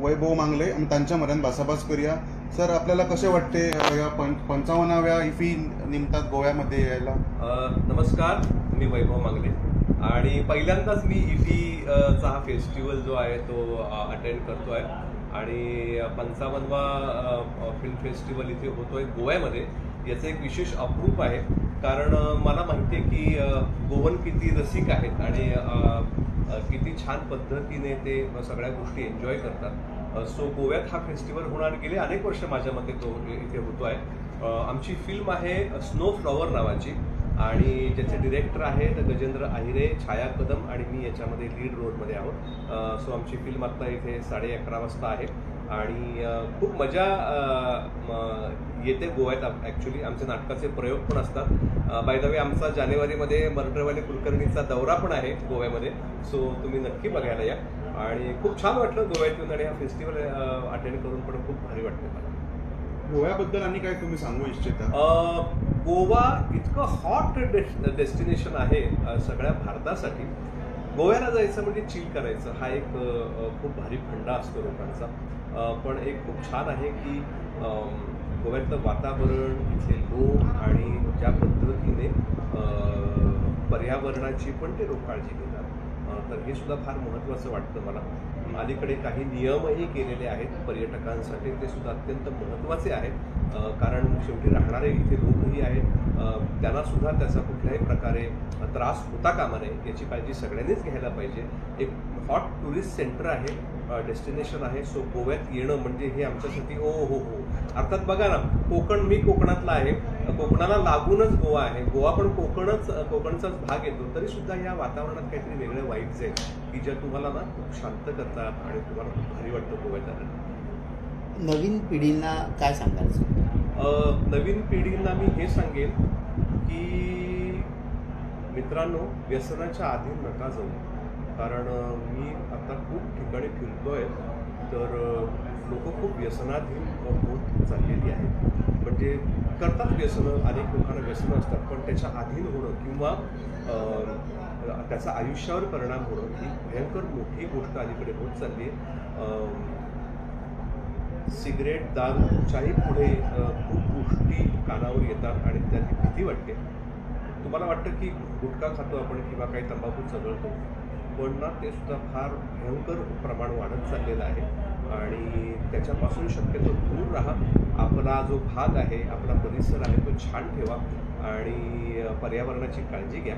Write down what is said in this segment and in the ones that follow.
वैभव मांगले आणि त्यांच्या मर्याद भासाभास करूया. सर, आपल्याला कसे वाटते या 55व्या इफी निमित्तात गोव्यामध्ये यायला? नमस्कार, मी वैभव मांगले आणि पहिल्यांदाच मी इफी चा हा फेस्टिवल जो आहे तो अटेंड करतोय आणि 55वा फिल्म फेस्टिवल इथे होतोय गोव्यामध्ये. याचं एक विशेष अप्रूप आहे कारण मला माहिती आहे की गोवन किती रसिक आहेत आणि किती छान पद्धतीने ते सगळ्या गोष्टी एन्जॉय करतात. सो गोव्यात हा फेस्टिवल होणार गेले अनेक वर्ष माझ्या मते तो इथे होतो आहे. आमची फिल्म आहे स्नो फ्लॉवर नावाची आणि ज्याचे डिरेक्टर आहेत गजेंद्र आहिरे, छाया कदम आणि मी याच्यामध्ये लीड रोलमध्ये आहोत. सो आमची फिल्म आत्ता इथे 11:30 वाजता आहे आणि खूप मजा येते गोव्यात. ॲक्च्युली आमचे नाटकाचे प्रयोग पण असतात. बाय द वे आमचा जानेवारीमध्ये मर्डरवाले कुलकर्णीचा दौरा पण आहे गोव्यामध्ये. सो तुम्ही नक्की बघायला या आणि खूप छान वाटलं गोव्यात येऊन आणि हा फेस्टिवल अटेंड करून पण खूप भारी वाटतं मला. गोव्याबद्दल आणि काय तुम्ही सांगू इच्छिता? गोवा इतकं हॉट डेस्टिनेशन आहे सगळ्या भारतासाठी. गोव्याला जायचं म्हणजे चिल करायचं हा एक खूप भारी फंडा असतो लोकांचा. पण एक खूप छान आहे की गोव्यातलं वातावरण, इथले लोक आणि ज्या पद्धतीने पर्यावरणाची पण ते लोक काळजी घेतात. तर हे सुद्धा फार महत्त्वाचं वाटतं मला. अलीकडे काही नियमही केलेले आहेत पर्यटकांसाठी, ते सुद्धा अत्यंत महत्त्वाचे आहेत कारण शेवटी राहणारे इथे लोकही आहेत. त्यांना सुद्धा त्याचा कुठल्याही प्रकारे त्रास होता कामा नये याची काळजी सगळ्यांनीच घ्यायला पाहिजे. एक हॉट टुरिस्ट सेंटर आहे, डेस्टिनेशन आहे. सो गोव्यात येणं म्हणजे हे आमच्यासाठी हो. अर्थात बघा ना, मी कोकणातला आहे, कोकणाला लागूनच गोवा आहे, गोवा पण कोकणचाच भाग येतो. तरी सुद्धा या वातावरणात काहीतरी वेगळे वाईब्स आहेत की ज्या तुम्हाला ना खूप शांत करतात आणि तुम्हाला खूप भारी वाटतं गोव्यात आलं. नवीन पिढींना काय सांगायचं? नवीन पिढींना मी हे सांगेन की मित्रांनो, व्यसनाच्या आधी नका जाऊ. कारण मी आता खूप ठिकाणी फिरतोय तर लोक खूप व्यसनाधीन होत चाललेली आहेत. म्हणजे करतात व्यसनं, अनेक लोकांना व्यसनं असतात, पण त्याच्या अधीन होणं किंवा त्याचा आयुष्यावर परिणाम होणं ही भयंकर मोठी गोष्ट अलीकडे होत चालली आहे. सिगरेट, दारूच्याही पुढे खूप गोष्टी कानावर येतात आणि त्याची भीती वाटते. तुम्हाला वाटतं की गुटखा खातो आपण किंवा काही तंबाखू चघळतो, पण ना ते सुद्धा फार भयंकर प्रमाण वाढत चाललेलं आहे आणि त्याच्यापासून शक्यतो दूर राहा. आपला जो भाग आहे, आपला परिसर आहे तो छान ठेवा आणि पर्यावरणाची काळजी घ्या.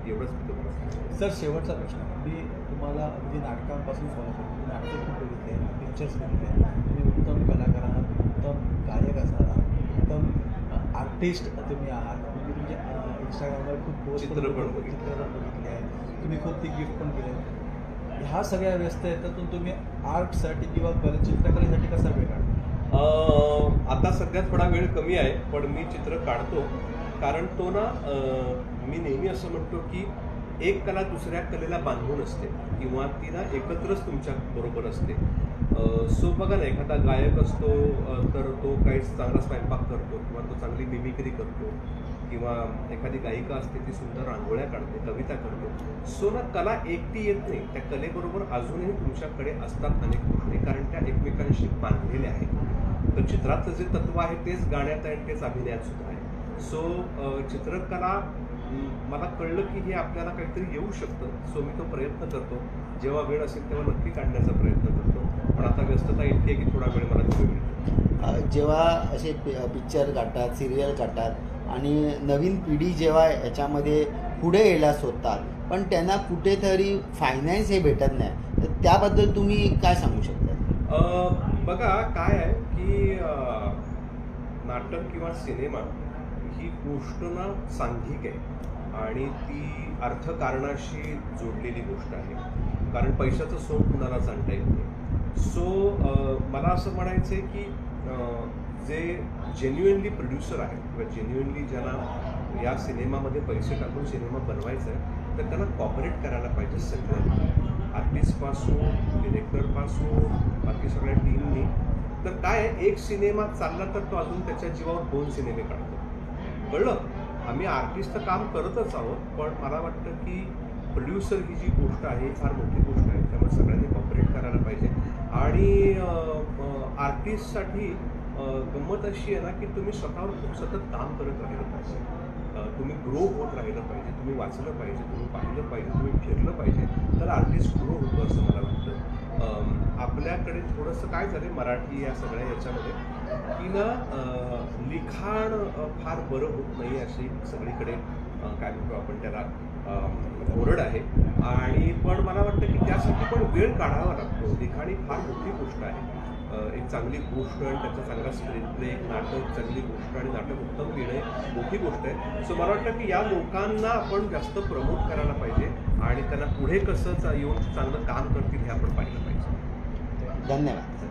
एवढंच मी तुम्हाला सांगतो. सर, शेवटचा प्रश्न. मी तुम्हाला अगदी नाटकांपासून फॉलो करतो. तुम्ही नाटकं खूप बघितले, पिक्चर्स बघितले. तुम्ही उत्तम कलाकार आहात, उत्तम गायक असणार आहात, उत्तम आर्टिस्ट तुम्ही आहात. म्हणजे तुमच्या इंस्टाग्रामवर खूप चित्रपट बघितले आहे. तुम्ही खूप ती गिफ्ट पण केले. ह्या सगळ्या व्यस्ततेतून तुम्ही आर्टसाठी किंवा चित्रकलेसाठी कसा वेळ काढतो? आता सध्या थोडा वेळ कमी आहे, पण मी चित्र काढतो. कारण तो ना, मी नेहमी असं म्हणतो की एक कला दुसऱ्या कलेला बांधून असते किंवा ती ना एकत्रच तुमच्या बरोबर असते. सो बघा ना, एखादा गायक असतो तर तो काही चांगला स्वयंपाक करतो किंवा तो चांगली मिमिक्री करतो किंवा एखादी गायिका असते ती सुंदर रांगोळ्या काढते, कविता करतो. सो ना, कला एकटी येत नाही, त्या कलेबरोबर अजूनही तुमच्याकडे असतात अनेक गोष्टी कारण त्या एकमेकांशी बांधलेल्या आहेत. तर चित्रातलं जे तत्व आहे तेच गाण्यात आहे आणि तेच अभिनयात सुद्धा आहे. सो चित्रकला मला कळलं की हे आपल्याला काहीतरी येऊ शकतं. सो मी तो प्रयत्न करतो. जेव्हा वेळ असेल तेव्हा नक्की काढण्याचा प्रयत्न करतो. पण आता व्यस्तता इतकी आहे की थोडा वेळ मला वेळ मिळतो. जेव्हा असे पिक्चर काढतात, सिरियल काढतात आणि नवीन पिढी जेव्हा याच्यामध्ये पुढे यायला शोधतात, पण त्यांना कुठेतरी फायनान्स हे भेटत नाही, तर त्याबद्दल तुम्ही काय सांगू शकता? बघा काय आहे की नाटक किंवा सिनेमा ही गोष्ट ना सांघिक आहे आणि ती अर्थकारणाशी जोडलेली गोष्ट आहे. कारण पैशाचं सोंग कुणालाच आणता येत नाही. सो मला असं म्हणायचं आहे की जे जेन्युइनली प्रोड्युसर आहेत किंवा जेन्युइनली ज्यांना या सिनेमामध्ये पैसे टाकून सिनेमा बनवायचा आहे तर त्यांना कॉपरेट करायला पाहिजे सगळ्यांनी, आर्टिस्टपासून डिरेक्टरपासून बाकी सगळ्या टीमनी. तर काय एक सिनेमा चालला तर तो अजून त्याच्या जीवावर 2 सिनेमे काढतो. कळलं? आम्ही आर्टिस्ट तर काम करतच आहोत, पण मला वाटतं की प्रोड्युसर ही जी गोष्ट आहे ही फार मोठी गोष्ट आहे. त्यामुळे सगळ्यांनी कॉपरेट करायला पाहिजे आणि आर्टिस्टसाठी गंमत अशी आहे ना की तुम्ही स्वतःवर खूप सतत काम करत राहिलं पाहिजे. तुम्ही ग्रो होत राहिलं पाहिजे, तुम्ही वाचलं पाहिजे, तुम्ही पाहिलं पाहिजे, तुम्ही फिरलं पाहिजे, तर आर्टिस्ट ग्रो होतो असं मला वाटतं. आपल्याकडे थोडंसं काय झालं मराठी या सगळ्या याच्यामध्ये की ना लिखाण फार बरं होत नाही अशी सगळीकडे काय म्हणतो आपण त्याला ओरड आहे. आणि पण मला वाटतं की त्यासाठी पण वेळ काढावा लागतो. लिखाण फार मोठी गोष्ट आहे. एक चांगली गोष्ट आणि त्याचा चांगला स्क्रीन प्ले, एक नाटक, चांगली गोष्ट आणि नाटक उत्तम लिहिणं मोठी गोष्ट आहे. सो मला वाटतं की या लोकांना आपण जास्त प्रमोट करायला पाहिजे आणि त्यांना पुढे कसं येऊन चांगलं काम करतील हे आपण पाहिलं पाहिजे. धन्यवाद.